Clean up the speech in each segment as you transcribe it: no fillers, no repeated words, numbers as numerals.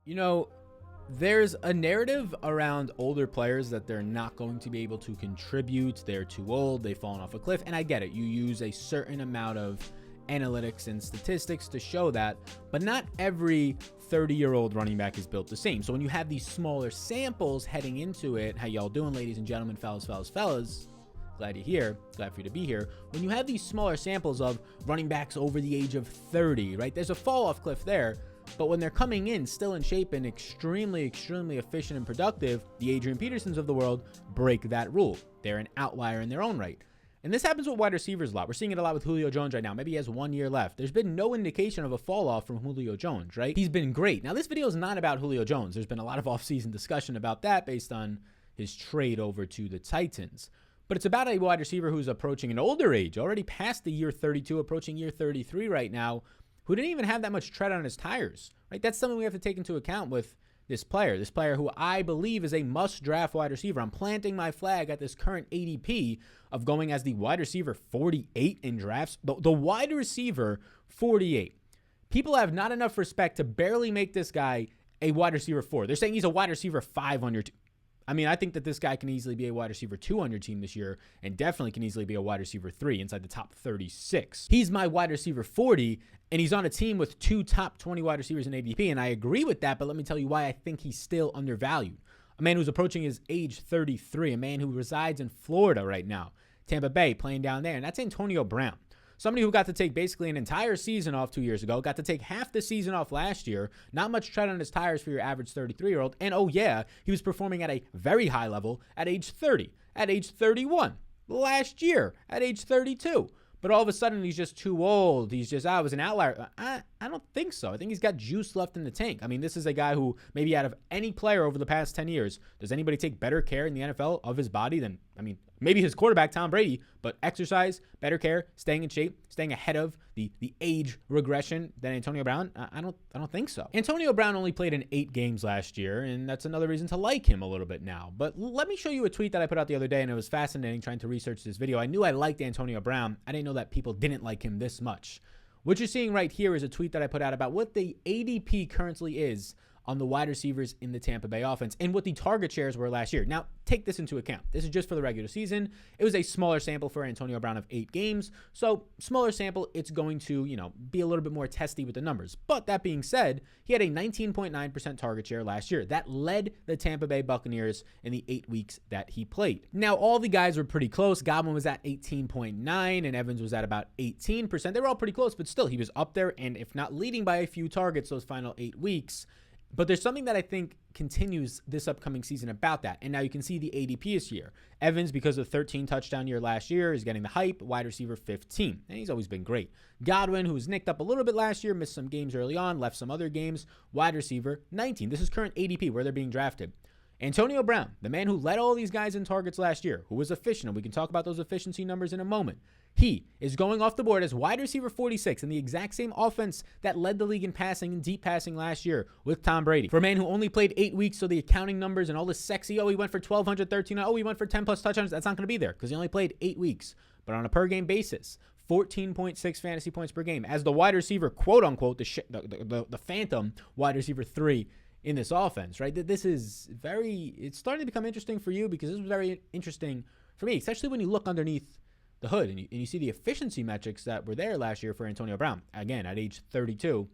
You know, there's a narrative around older players that they're not going to be able to contribute. They're too old. They've fallen off a cliff. And I get it. You use a certain amount of analytics and statistics to show that, but not every 30-year-old running back is built the same. So when you have these smaller samples heading into it, how y'all doing, ladies and gentlemen, fellas? Glad you're here. Glad for you to be here. When you have these smaller samples of running backs over the age of 30, right? There's a fall off cliff there. But when they're coming in still in shape and extremely efficient and productive, the Adrian Petersons of the world break that rule. They're an outlier in their own right. And this happens with wide receivers a lot. We're seeing it a lot with Julio Jones right now. Maybe he has 1 year left. There's been no indication of a fall off from Julio Jones, right? He's been great. Now, this video is not about Julio Jones. There's been a lot of offseason discussion about that based on his trade over to the Titans. But it's about a wide receiver who's approaching an older age, already past the year 32, approaching year 33 right now, who didn't even have that much tread on his tires, right? That's something we have to take into account with this player who I believe is a must-draft wide receiver. I'm planting my flag at this current ADP of going as the wide receiver 48 in drafts. The wide receiver 48. People have not enough respect to barely make this guy a wide receiver 4. They're saying he's a wide receiver 5 on your team. I mean, I think that this guy can easily be a wide receiver 2 on your team this year and definitely can easily be a wide receiver 3 inside the top 36. He's my wide receiver 40, and he's on a team with 2 top 20 wide receivers in ADP, and I agree with that, but let me tell you why I think he's still undervalued. A man who's approaching his age 33, a man who resides in Florida right now, Tampa Bay, playing down there, and that's Antonio Brown. Somebody who got to take basically an entire season off 2 years ago, got to take half the season off last year, not much tread on his tires for your average 33-year-old, and oh yeah, he was performing at a very high level at age 30, at age 31, last year at age 32. But all of a sudden, he's just too old. He's just, I was an outlier. I don't think so. I think he's got juice left in the tank. I mean, this is a guy who maybe out of any player over the past 10 years, does anybody take better care in the NFL of his body than, I mean, maybe his quarterback, Tom Brady, but exercise, better care, staying in shape, staying ahead of the age regression than Antonio Brown? I don't think so. Antonio Brown only played in 8 games last year, and that's another reason to like him a little bit now. But let me show you a tweet that I put out the other day, and it was fascinating trying to research this video. I knew I liked Antonio Brown. I didn't know that people didn't like him this much. What you're seeing right here is a tweet that I put out about what the ADP currently is on the wide receivers in the Tampa Bay offense and what the target shares were last year. Now, take this into account. This is just for the regular season. It was a smaller sample for Antonio Brown of 8 games. So smaller sample, it's going to, be a little bit more testy with the numbers. But that being said, he had a 19.9% target share last year. That led the Tampa Bay Buccaneers in the 8 weeks that he played. Now, all the guys were pretty close. Godwin was at 18.9 and Evans was at about 18%. They were all pretty close, but still, he was up there. And if not leading by a few targets those final 8 weeks, but there's something that I think continues this upcoming season about that. And now you can see the ADP this year. Evans, because of the 13 touchdown year last year, is getting the hype, wide receiver 15. And he's always been great. Godwin, who was nicked up a little bit last year, missed some games early on, left some other games, wide receiver 19. This is current ADP, where they're being drafted. Antonio Brown, the man who led all these guys in targets last year, who was efficient, and we can talk about those efficiency numbers in a moment. He is going off the board as wide receiver 46 in the exact same offense that led the league in passing and deep passing last year with Tom Brady. For a man who only played 8 weeks, so the accounting numbers and all this sexy, he went for 1,213, he went for 10 plus touchdowns, that's not going to be there because he only played 8 weeks. But on a per game basis, 14.6 fantasy points per game as the wide receiver, quote unquote, the phantom wide receiver 3 in this offense, right? This is it's starting to become interesting for you because this was very interesting for me, especially when you look underneath the hood and you see the efficiency metrics that were there last year for Antonio Brown. Again, at age 32,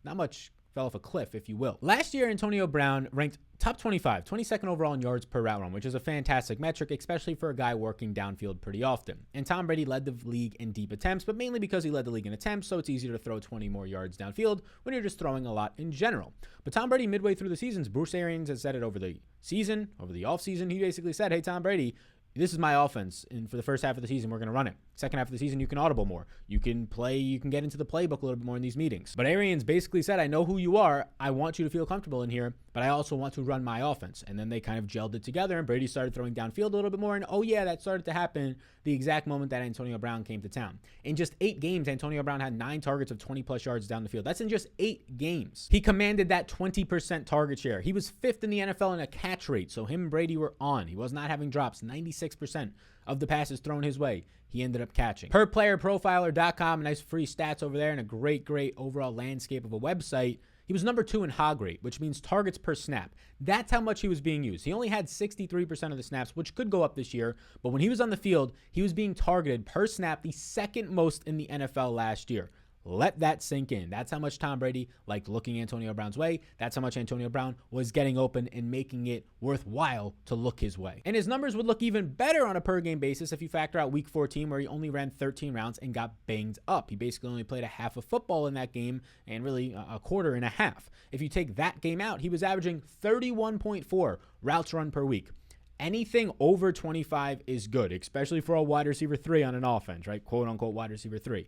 not much fell off a cliff, if you will. Last year, Antonio Brown ranked top 25, 22nd overall in yards per route run, which is a fantastic metric, especially for a guy working downfield pretty often. And Tom Brady led the league in deep attempts, but mainly because he led the league in attempts, so it's easier to throw 20 more yards downfield when you're just throwing a lot in general. But Tom Brady, midway through the seasons, Bruce Arians has said it over the season, over the offseason, he basically said, hey, Tom Brady, this is my offense, and for the first half of the season, we're going to run it. Second half of the season, you can audible more. You can play, you can get into the playbook a little bit more in these meetings. But Arians basically said, I know who you are. I want you to feel comfortable in here, but I also want to run my offense. And then they kind of gelled it together, and Brady started throwing downfield a little bit more. And oh yeah, that started to happen the exact moment that Antonio Brown came to town. In just 8 games, Antonio Brown had 9 targets of 20 plus yards down the field. That's in just 8 games. He commanded that 20% target share. He was 5th in the NFL in a catch rate. So him and Brady were on. He was not having drops. 96% of the passes thrown his way, he ended up catching. PerPlayerProfiler.com, nice free stats over there and a great overall landscape of a website. He was number 2 in hog rate, which means targets per snap. That's how much he was being used. He only had 63% of the snaps, which could go up this year. But when he was on the field, he was being targeted per snap the second most in the NFL last year. Let that sink in. That's how much Tom Brady liked looking Antonio Brown's way. That's how much Antonio Brown was getting open and making it worthwhile to look his way. And his numbers would look even better on a per game basis if you factor out week 14, where he only ran 13 rounds and got banged up. He basically only played a half of football in that game and really a quarter and a half. If you take that game out, he was averaging 31.4 routes run per week. Anything over 25 is good, especially for a wide receiver 3 on an offense, right? Quote unquote wide receiver 3.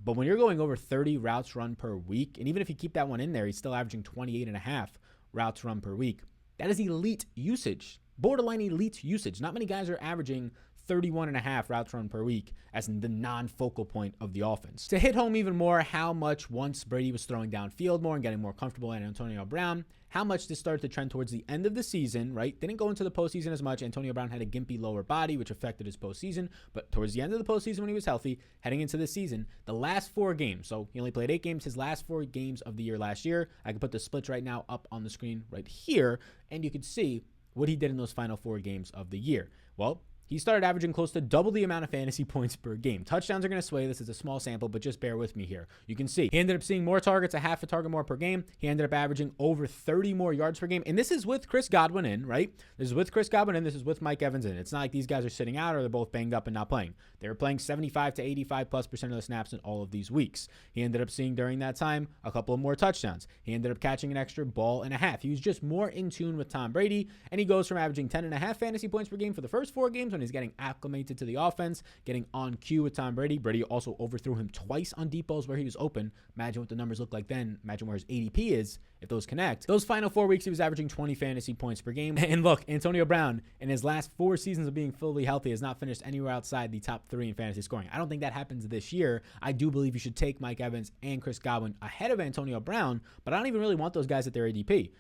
But when you're going over 30 routes run per week, and even if you keep that one in there, he's still averaging 28.5 routes run per week. That is elite usage, borderline elite usage. Not many guys are averaging 31.5 routes run per week as the non-focal point of the offense. To hit home even more how much once Brady was throwing downfield more and getting more comfortable at Antonio Brown, how much this started to trend towards the end of the season, right? Didn't go into the postseason as much. Antonio Brown had a gimpy lower body, which affected his postseason. But towards the end of the postseason when he was healthy, heading into this season, the last 4 games, so he only played 8 games, his last 4 games of the year last year. I can put the splits right now up on the screen right here, and you can see what he did in those final 4 games of the year. Well, he started averaging close to double the amount of fantasy points per game. Touchdowns are going to sway. This is a small sample, but just bear with me here. You can see he ended up seeing more targets, a half a target more per game. He ended up averaging over 30 more yards per game. And this is with Chris Godwin in, right? This is with Chris Godwin in. This is with Mike Evans in. It's not like these guys are sitting out or they're both banged up and not playing. They were playing 75 to 85+% of the snaps in all of these weeks. He ended up seeing during that time a couple of more touchdowns. He ended up catching an extra ball and a half. He was just more in tune with Tom Brady, and he goes from averaging 10.5 fantasy points per game for the first 4 games when he's getting acclimated to the offense, getting on cue with Tom Brady. Brady also overthrew him twice on deep balls where he was open. Imagine what the numbers look like then. Imagine where his ADP is if those connect. Those final 4 weeks, he was averaging 20 fantasy points per game. And look, Antonio Brown, in his last 4 seasons of being fully healthy, has not finished anywhere outside the top 3 in fantasy scoring. I don't think that happens this year. I do believe you should take Mike Evans and Chris Godwin ahead of Antonio Brown, but I don't even really want those guys at their ADP.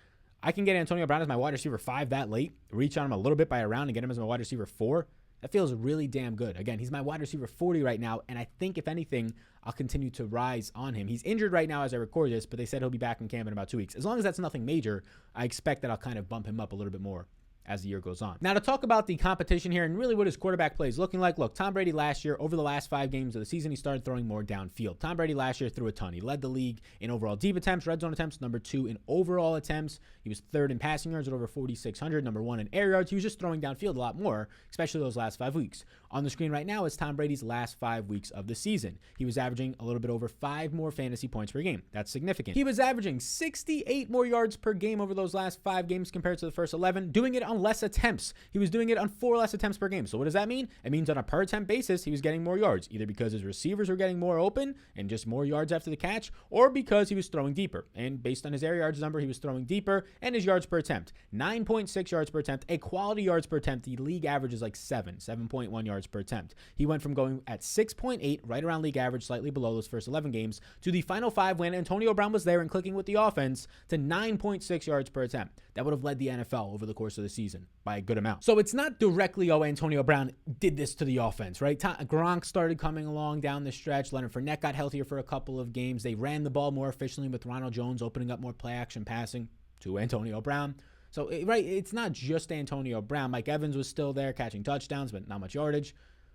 I can get Antonio Brown as my wide receiver 5 that late, reach on him a little bit by a round and get him as my wide receiver 4. That feels really damn good. Again, he's my wide receiver 40 right now, and I think, if anything, I'll continue to rise on him. He's injured right now as I record this, but they said he'll be back in camp in about 2 weeks. As long as that's nothing major, I expect that I'll kind of bump him up a little bit more as the year goes on. Now, to talk about the competition here and really what his quarterback play is looking like. Look, Tom Brady last year, over the last 5 games of the season, he started throwing more downfield. Tom Brady last year threw a ton. He led the league in overall deep attempts, red zone attempts, number 2 in overall attempts. He was 3rd in passing yards at over 4,600, number 1 in air yards. He was just throwing downfield a lot more, especially those last 5 weeks. On the screen right now is Tom Brady's last 5 weeks of the season. He was averaging a little bit over 5 more fantasy points per game. That's significant. He was averaging 68 more yards per game over those last 5 games compared to the first 11, doing it on less attempts. He was doing it on 4 less attempts per game. So what does that mean? It means on a per attempt basis, he was getting more yards, either because his receivers were getting more open and just more yards after the catch, or because he was throwing deeper. And based on his air yards number, he was throwing deeper, and his yards per attempt, 9.6 yards per attempt, a quality yards per attempt. The league average is like 7.1 yards per attempt. He went from going at 6.8, right around league average, slightly below those first 11 games, to the final 5 when Antonio Brown was there and clicking with the offense, to 9.6 yards per attempt. That would have led the NFL over the course of the season by a good amount. So it's not directly, Antonio Brown did this to the offense, right? Gronk started coming along down the stretch. Leonard Fournette got healthier for a couple of games. They ran the ball more efficiently with Ronald Jones opening up more play action passing to Antonio Brown. So, right, it's not just Antonio Brown. Mike Evans was still there catching touchdowns, but not much yardage.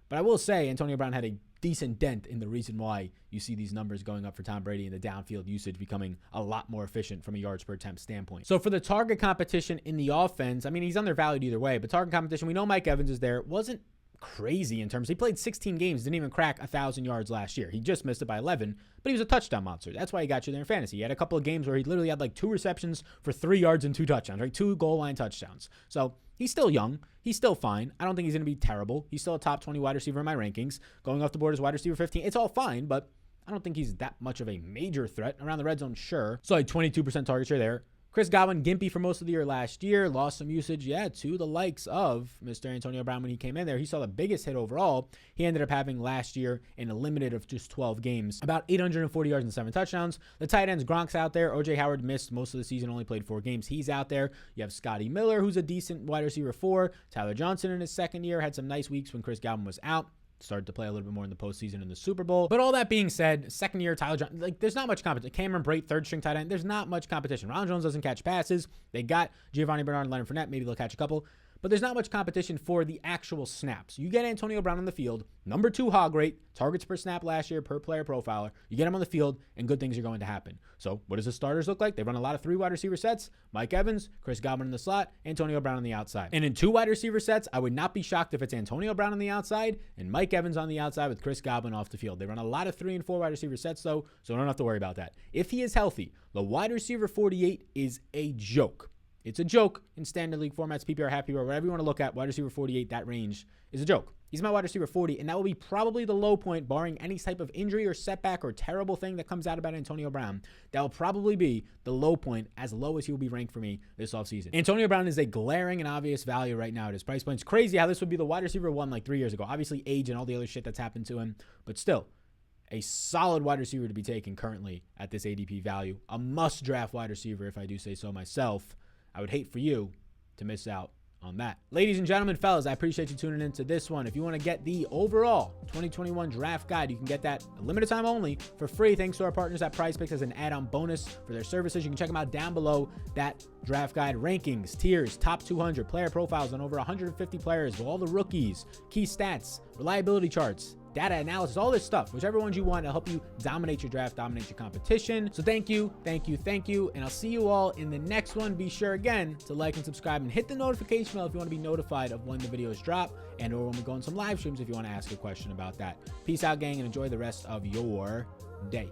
But I will say Antonio Brown had a decent dent in the reason why you see these numbers going up for Tom Brady and the downfield usage becoming a lot more efficient from a yards per attempt standpoint. So for the target competition in the offense, I mean, he's undervalued either way, but target competition, we know Mike Evans is there. It wasn't crazy in terms, he played 16 games, didn't even crack 1,000 yards last year. He just missed it by 11, but he was a touchdown monster. That's why he got you there in fantasy. He had a couple of games where he literally had like 2 receptions for 3 yards and 2 touchdowns, right? 2 goal line touchdowns. So he's still young. He's still fine. I don't think he's going to be terrible. He's still a top 20 wide receiver in my rankings. Going off the board as wide receiver 15. It's all fine, but I don't think he's that much of a major threat. Around the red zone, sure. So like 22% target share there. Chris Godwin, gimpy for most of the year last year, lost some usage, to the likes of Mr. Antonio Brown when he came in there. He saw the biggest hit overall. He ended up having last year in a limited of just 12 games, about 840 yards and 7 touchdowns. The tight ends, Gronk's out there. O.J. Howard missed most of the season, only played 4 games. He's out there. You have Scotty Miller, who's a decent wide receiver 4. Tyler Johnson in his second year had some nice weeks when Chris Godwin was out. started to play a little bit more in the postseason in the Super Bowl. But all that being said, second year Tyler Johnson, like there's not much competition. Cameron Brate, third string tight end. There's not much competition. Ronald Jones doesn't catch passes. They got Giovanni Bernard and Leonard Fournette. Maybe they'll catch a couple. But there's not much competition for the actual snaps. You get Antonio Brown on the field, number 2 hog rate, targets per snap last year per player profiler. You get him on the field, and good things are going to happen. So what does the starters look like? They run a lot of 3 wide receiver sets. Mike Evans, Chris Godwin in the slot, Antonio Brown on the outside. And in 2 wide receiver sets, I would not be shocked if it's Antonio Brown on the outside and Mike Evans on the outside with Chris Godwin off the field. They run a lot of 3 and 4 wide receiver sets, though, so I don't have to worry about that. If he is healthy, the wide receiver 48 is a joke. It's a joke in standard league formats, PPR, half PPR, whatever you want to look at. Wide receiver 48, that range is a joke. He's my wide receiver 40, and that will be probably the low point, barring any type of injury or setback or terrible thing that comes out about Antonio Brown. That will probably be the low point, as low as he will be ranked for me this offseason. Antonio Brown is a glaring and obvious value right now at his price point. It's crazy how this would be the wide receiver 1 like 3 years ago. Obviously, age and all the other shit that's happened to him, but still, a solid wide receiver to be taken currently at this ADP value. A must-draft wide receiver, if I do say so myself. I would hate for you to miss out on that. Ladies and gentlemen, fellas, I appreciate you tuning into this one. If you want to get the overall 2021 draft guide, you can get that a limited time only for free thanks to our partners at PrizePicks as an add-on bonus for their services. You can check them out down below. That draft guide, rankings, tiers, top 200, player profiles on over 150 players with all the rookies, key stats, reliability charts, data analysis, all this stuff, whichever ones you want to help you dominate your draft, dominate your competition. So thank you, and I'll see you all in the next one. Be sure again to like and subscribe and hit the notification bell if you want to be notified of when the videos drop and or when we go on some live streams if you want to ask a question about that. Peace out, gang, and enjoy the rest of your day.